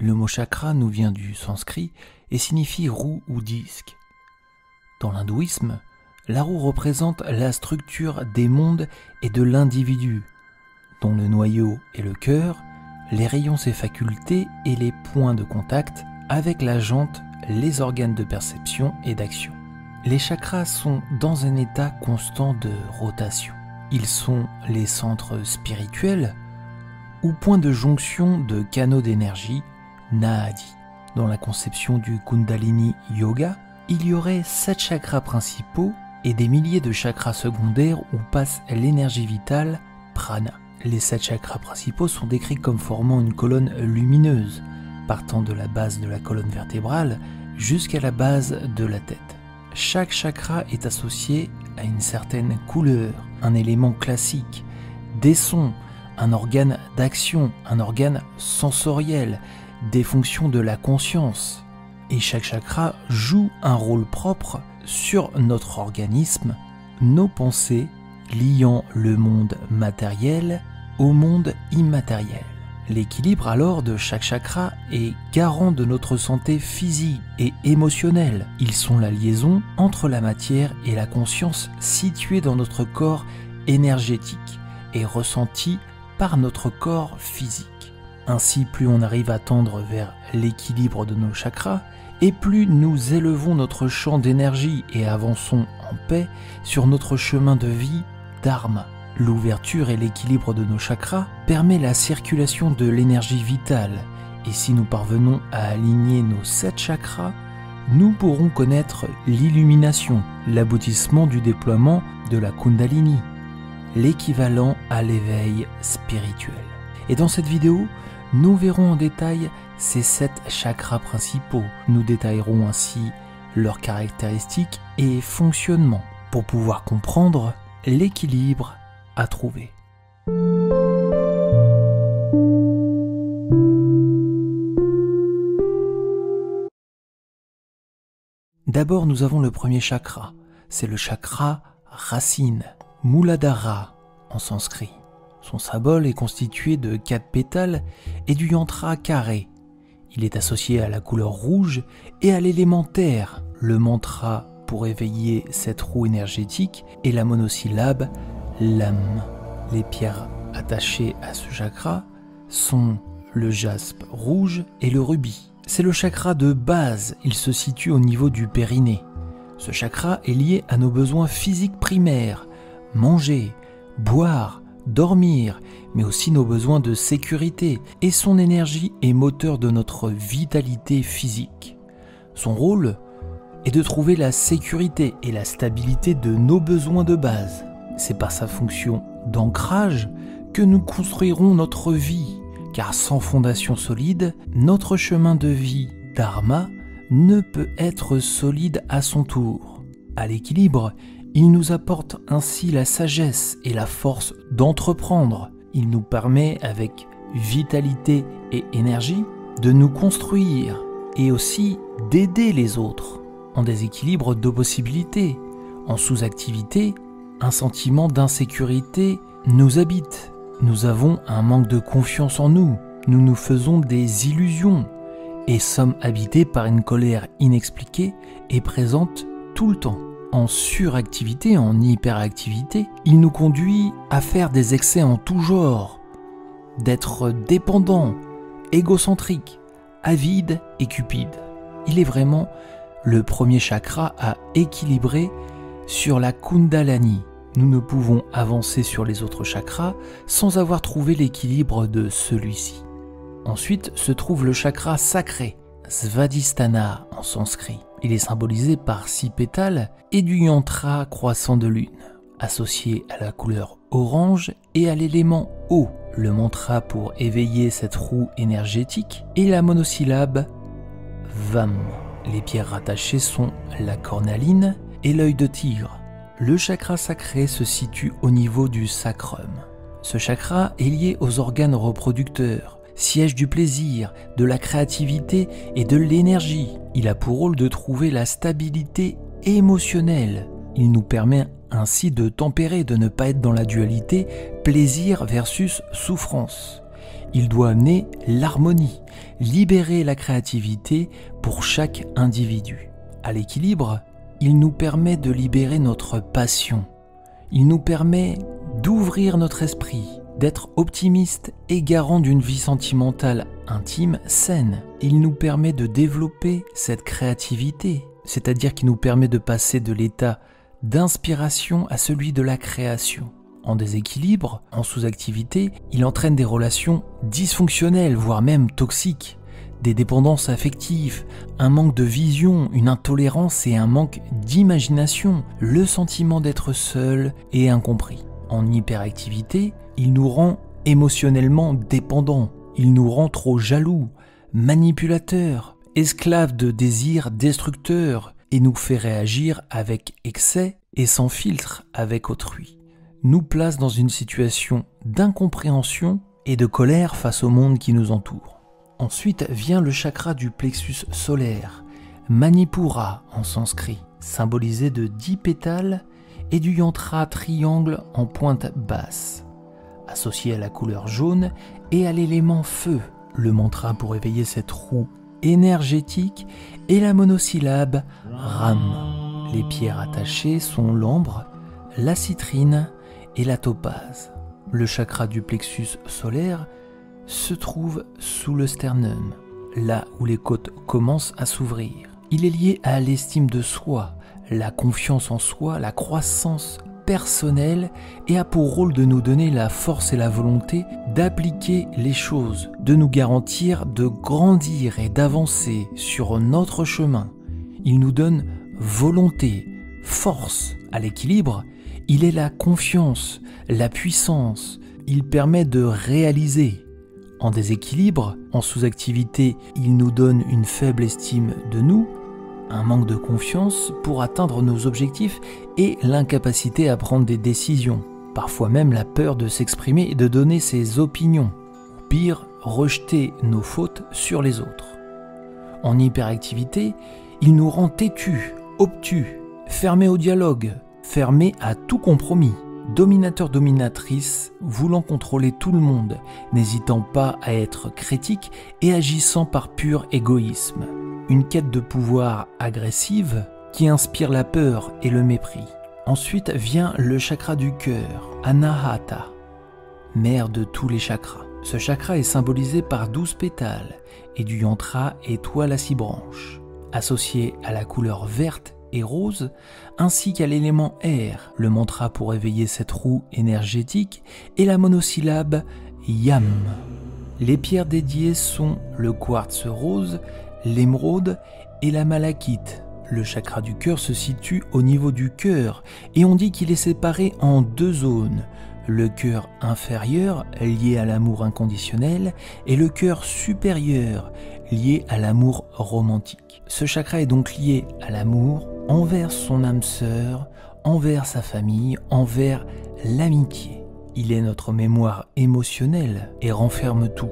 Le mot chakra nous vient du sanskrit et signifie roue ou disque. Dans l'hindouisme, la roue représente la structure des mondes et de l'individu, dont le noyau est le cœur, les rayons ses facultés et les points de contact avec la jante, les organes de perception et d'action. Les chakras sont dans un état constant de rotation. Ils sont les centres spirituels ou points de jonction de canaux d'énergie, Nadi. Dans la conception du Kundalini Yoga, il y aurait 7 chakras principaux et des milliers de chakras secondaires où passe l'énergie vitale, prana. Les 7 chakras principaux sont décrits comme formant une colonne lumineuse, partant de la base de la colonne vertébrale jusqu'à la base de la tête. Chaque chakra est associé à une certaine couleur, un élément classique, des sons, un organe d'action, un organe sensoriel, des fonctions de la conscience. Et chaque chakra joue un rôle propre sur notre organisme, nos pensées, liant le monde matériel au monde immatériel. L'équilibre alors de chaque chakra est garant de notre santé physique et émotionnelle. Ils sont la liaison entre la matière et la conscience située dans notre corps énergétique et ressentie par notre corps physique. Ainsi, plus on arrive à tendre vers l'équilibre de nos chakras, et plus nous élevons notre champ d'énergie et avançons en paix sur notre chemin de vie dharma. L'ouverture et l'équilibre de nos chakras permet la circulation de l'énergie vitale, et si nous parvenons à aligner nos 7 chakras, nous pourrons connaître l'illumination, l'aboutissement du déploiement de la Kundalini, l'équivalent à l'éveil spirituel. Et dans cette vidéo, nous verrons en détail ces 7 chakras principaux. Nous détaillerons ainsi leurs caractéristiques et fonctionnement pour pouvoir comprendre l'équilibre à trouver. D'abord, nous avons le premier chakra. C'est le chakra racine, Muladhara en sanskrit. Son symbole est constitué de 4 pétales et du yantra carré. Il est associé à la couleur rouge et à l'élément terre. Le mantra pour éveiller cette roue énergétique est la monosyllabe Lam. Les pierres attachées à ce chakra sont le jaspe rouge et le rubis. C'est le chakra de base, il se situe au niveau du périnée. Ce chakra est lié à nos besoins physiques primaires, manger, boire, dormir, mais aussi nos besoins de sécurité, et son énergie est moteur de notre vitalité physique. Son rôle est de trouver la sécurité et la stabilité de nos besoins de base. C'est par sa fonction d'ancrage que nous construirons notre vie, car sans fondation solide, notre chemin de vie dharma ne peut être solide à son tour. À l'équilibre, il nous apporte ainsi la sagesse et la force d'entreprendre. Il nous permet, avec vitalité et énergie, de nous construire et aussi d'aider les autres. En déséquilibre de possibilités, en sous-activité, un sentiment d'insécurité nous habite. Nous avons un manque de confiance en nous. Nous nous faisons des illusions et sommes habités par une colère inexpliquée et présente tout le temps. En suractivité, en hyperactivité, il nous conduit à faire des excès en tout genre, d'être dépendant, égocentrique, avide et cupide. Il est vraiment le premier chakra à équilibrer sur la Kundalini. Nous ne pouvons avancer sur les autres chakras sans avoir trouvé l'équilibre de celui-ci. Ensuite se trouve le chakra sacré, Svadhisthana en sanskrit. Il est symbolisé par 6 pétales et du yantra croissant de lune, associé à la couleur orange et à l'élément eau. Le mantra pour éveiller cette roue énergétique est la monosyllabe Vam. Les pierres rattachées sont la cornaline et l'œil de tigre. Le chakra sacré se situe au niveau du sacrum. Ce chakra est lié aux organes reproducteurs, siège du plaisir, de la créativité et de l'énergie. Il a pour rôle de trouver la stabilité émotionnelle. Il nous permet ainsi de tempérer, de ne pas être dans la dualité plaisir versus souffrance. Il doit amener l'harmonie, libérer la créativité pour chaque individu. À l'équilibre, il nous permet de libérer notre passion. Il nous permet d'ouvrir notre esprit, d'être optimiste et garant d'une vie sentimentale intime, saine. Il nous permet de développer cette créativité, c'est-à-dire qu'il nous permet de passer de l'état d'inspiration à celui de la création. En déséquilibre, en sous-activité, il entraîne des relations dysfonctionnelles, voire même toxiques, des dépendances affectives, un manque de vision, une intolérance et un manque d'imagination, le sentiment d'être seul et incompris. En hyperactivité, il nous rend émotionnellement dépendants, il nous rend trop jaloux, manipulateurs, esclaves de désirs destructeurs et nous fait réagir avec excès et sans filtre avec autrui. Nous place dans une situation d'incompréhension et de colère face au monde qui nous entoure. Ensuite vient le chakra du plexus solaire, Manipura en sanskrit, symbolisé de 10 pétales et du yantra triangle en pointe basse, associé à la couleur jaune et à l'élément feu. Le mantra pour éveiller cette roue énergétique est la monosyllabe Ram. Les pierres attachées sont l'ambre, la citrine et la topaze. Le chakra du plexus solaire se trouve sous le sternum, là où les côtes commencent à s'ouvrir. Il est lié à l'estime de soi, la confiance en soi, la croissance personnelle et a pour rôle de nous donner la force et la volonté d'appliquer les choses, de nous garantir de grandir et d'avancer sur notre chemin. Il nous donne volonté, force. À l'équilibre, il est la confiance, la puissance. Il permet de réaliser. En déséquilibre, en sous-activité, il nous donne une faible estime de nous, un manque de confiance pour atteindre nos objectifs et l'incapacité à prendre des décisions. Parfois même la peur de s'exprimer et de donner ses opinions. Ou pire, rejeter nos fautes sur les autres. En hyperactivité, il nous rend têtus, obtus, fermés au dialogue, fermés à tout compromis. Dominateur-dominatrice, voulant contrôler tout le monde, n'hésitant pas à être critique et agissant par pur égoïsme. Une quête de pouvoir agressive qui inspire la peur et le mépris. Ensuite vient le chakra du cœur, Anahata, mère de tous les chakras. Ce chakra est symbolisé par 12 pétales et du yantra étoile à 6 branches, associé à la couleur verte et rose, ainsi qu'à l'élément air. Le mantra pour éveiller cette roue énergétique est la monosyllabe Yam. Les pierres dédiées sont le quartz rose, l'émeraude et la malachite. Le chakra du cœur se situe au niveau du cœur et on dit qu'il est séparé en 2 zones. Le cœur inférieur, lié à l'amour inconditionnel, et le cœur supérieur, lié à l'amour romantique. Ce chakra est donc lié à l'amour envers son âme sœur, envers sa famille, envers l'amitié. Il est notre mémoire émotionnelle et renferme tout.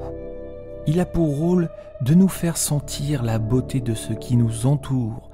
Il a pour rôle de nous faire sentir la beauté de ce qui nous entoure,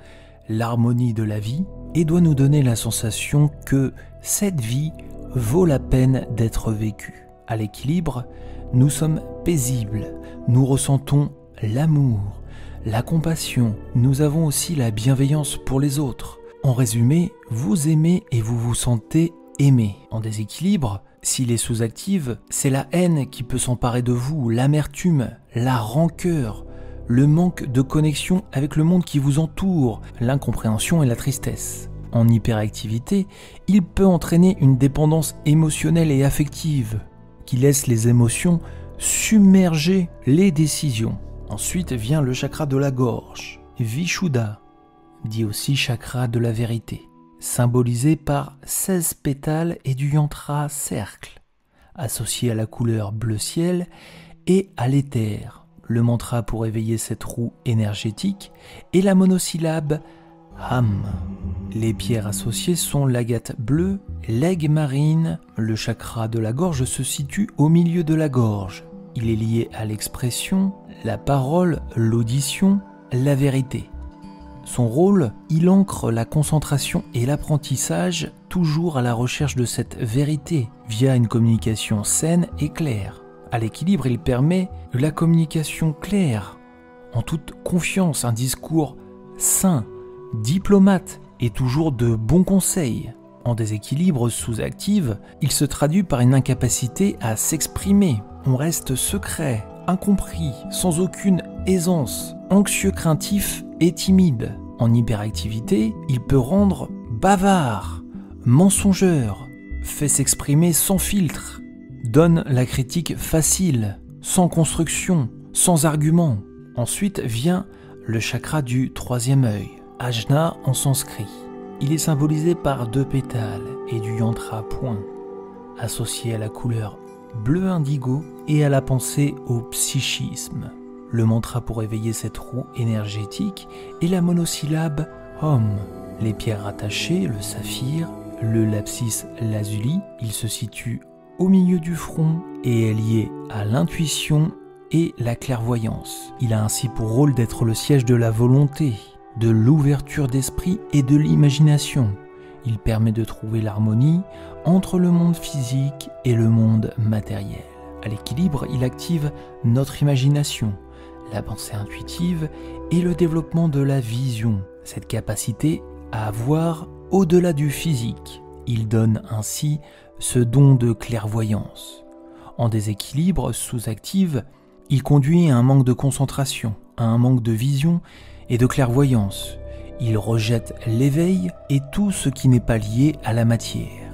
l'harmonie de la vie, et doit nous donner la sensation que cette vie vaut la peine d'être vécue. À l'équilibre, nous sommes paisibles, nous ressentons l'amour, la compassion, nous avons aussi la bienveillance pour les autres. En résumé, vous aimez et vous vous sentez aimé. En déséquilibre, s'il est sous-active, c'est la haine qui peut s'emparer de vous, l'amertume, la rancœur, le manque de connexion avec le monde qui vous entoure, l'incompréhension et la tristesse. En hyperactivité, il peut entraîner une dépendance émotionnelle et affective qui laisse les émotions submerger les décisions. Ensuite vient le chakra de la gorge, Vishuddha, dit aussi chakra de la vérité, symbolisé par 16 pétales et du yantra cercle, associé à la couleur bleu ciel et à l'éther. Le mantra pour éveiller cette roue énergétique est la monosyllabe Ham. Les pierres associées sont l'agate bleue, l'aigue marine. Le chakra de la gorge se situe au milieu de la gorge. Il est lié à l'expression, la parole, l'audition, la vérité. Son rôle, il ancre la concentration et l'apprentissage toujours à la recherche de cette vérité via une communication saine et claire. À l'équilibre, il permet la communication claire, en toute confiance, un discours sain, diplomate et toujours de bons conseils. En déséquilibre sous-active, il se traduit par une incapacité à s'exprimer. On reste secret, incompris, sans aucune aisance, anxieux, craintif et timide. En hyperactivité, il peut rendre bavard, mensongeur, fait s'exprimer sans filtre, donne la critique facile, sans construction, sans argument. Ensuite vient le chakra du troisième œil, Ajna en sanskrit. Il est symbolisé par 2 pétales et du yantra point, associé à la couleur bleu indigo et à la pensée au psychisme. Le mantra pour éveiller cette roue énergétique est la monosyllabe Om. Les pierres rattachées, le saphir, le lapis lazuli, il se situe au milieu du front et est lié à l'intuition et la clairvoyance. Il a ainsi pour rôle d'être le siège de la volonté, de l'ouverture d'esprit et de l'imagination. Il permet de trouver l'harmonie entre le monde physique et le monde matériel. À l'équilibre, il active notre imagination, la pensée intuitive et le développement de la vision, cette capacité à voir au-delà du physique. Il donne ainsi ce don de clairvoyance. En déséquilibre sous-active, il conduit à un manque de concentration, à un manque de vision et de clairvoyance. Il rejette l'éveil et tout ce qui n'est pas lié à la matière.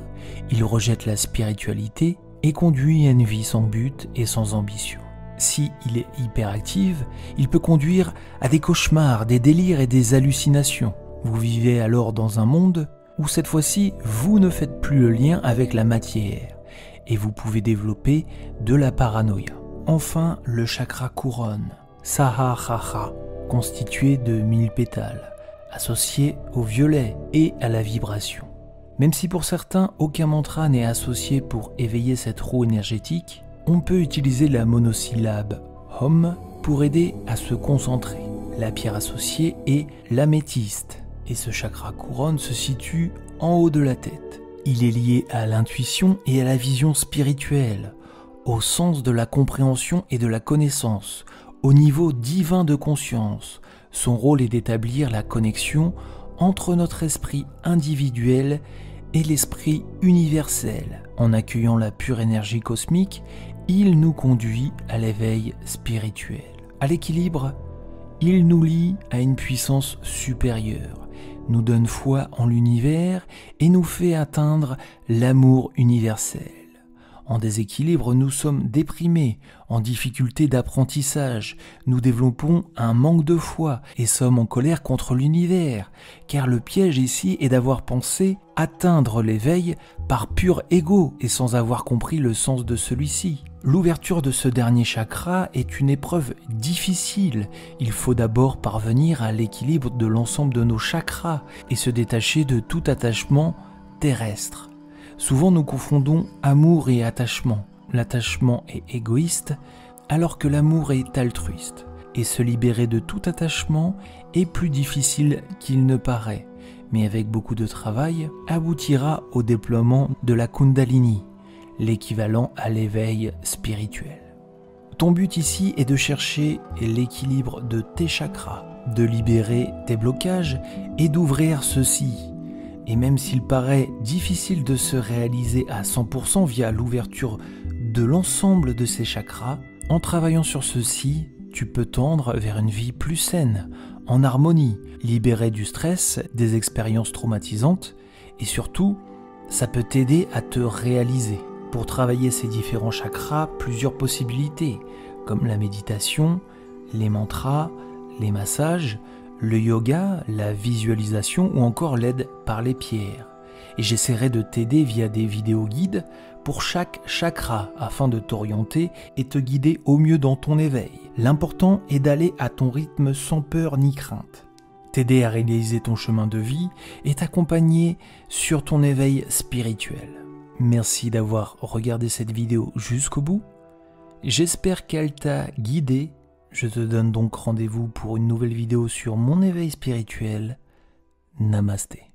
Il rejette la spiritualité et conduit à une vie sans but et sans ambition. Si il est hyperactif, il peut conduire à des cauchemars, des délires et des hallucinations. Vous vivez alors dans un monde où cette fois-ci, vous ne faites plus le lien avec la matière et vous pouvez développer de la paranoïa. Enfin, le chakra couronne, Sahasrara, constitué de 1000 pétales, associé au violet et à la vibration. Même si pour certains, aucun mantra n'est associé pour éveiller cette roue énergétique, on peut utiliser la monosyllabe Om pour aider à se concentrer. La pierre associée est l'améthyste, et ce chakra couronne se situe en haut de la tête. Il est lié à l'intuition et à la vision spirituelle, au sens de la compréhension et de la connaissance, au niveau divin de conscience. Son rôle est d'établir la connexion entre notre esprit individuel et l'esprit universel. En accueillant la pure énergie cosmique, il nous conduit à l'éveil spirituel. À l'équilibre, il nous lie à une puissance supérieure, nous donne foi en l'univers et nous fait atteindre l'amour universel. En déséquilibre, nous sommes déprimés, en difficulté d'apprentissage, nous développons un manque de foi et sommes en colère contre l'univers, car le piège ici est d'avoir pensé atteindre l'éveil par pur ego et sans avoir compris le sens de celui-ci. L'ouverture de ce dernier chakra est une épreuve difficile. Il faut d'abord parvenir à l'équilibre de l'ensemble de nos chakras et se détacher de tout attachement terrestre. Souvent nous confondons amour et attachement. L'attachement est égoïste alors que l'amour est altruiste. Et se libérer de tout attachement est plus difficile qu'il ne paraît, mais avec beaucoup de travail, aboutira au déploiement de la Kundalini, l'équivalent à l'éveil spirituel. Ton but ici est de chercher l'équilibre de tes chakras, de libérer tes blocages et d'ouvrir ceux-ci. Et même s'il paraît difficile de se réaliser à 100% via l'ouverture de l'ensemble de ces chakras, en travaillant sur ceux-ci, tu peux tendre vers une vie plus saine, en harmonie, libérée du stress, des expériences traumatisantes, et surtout, ça peut t'aider à te réaliser. Pour travailler ces différents chakras, plusieurs possibilités, comme la méditation, les mantras, les massages, le yoga, la visualisation ou encore l'aide par les pierres. Et j'essaierai de t'aider via des vidéos guides pour chaque chakra afin de t'orienter et te guider au mieux dans ton éveil. L'important est d'aller à ton rythme sans peur ni crainte. T'aider à réaliser ton chemin de vie et t'accompagner sur ton éveil spirituel. Merci d'avoir regardé cette vidéo jusqu'au bout. J'espère qu'elle t'a guidé. Je te donne donc rendez-vous pour une nouvelle vidéo sur mon éveil spirituel. Namasté.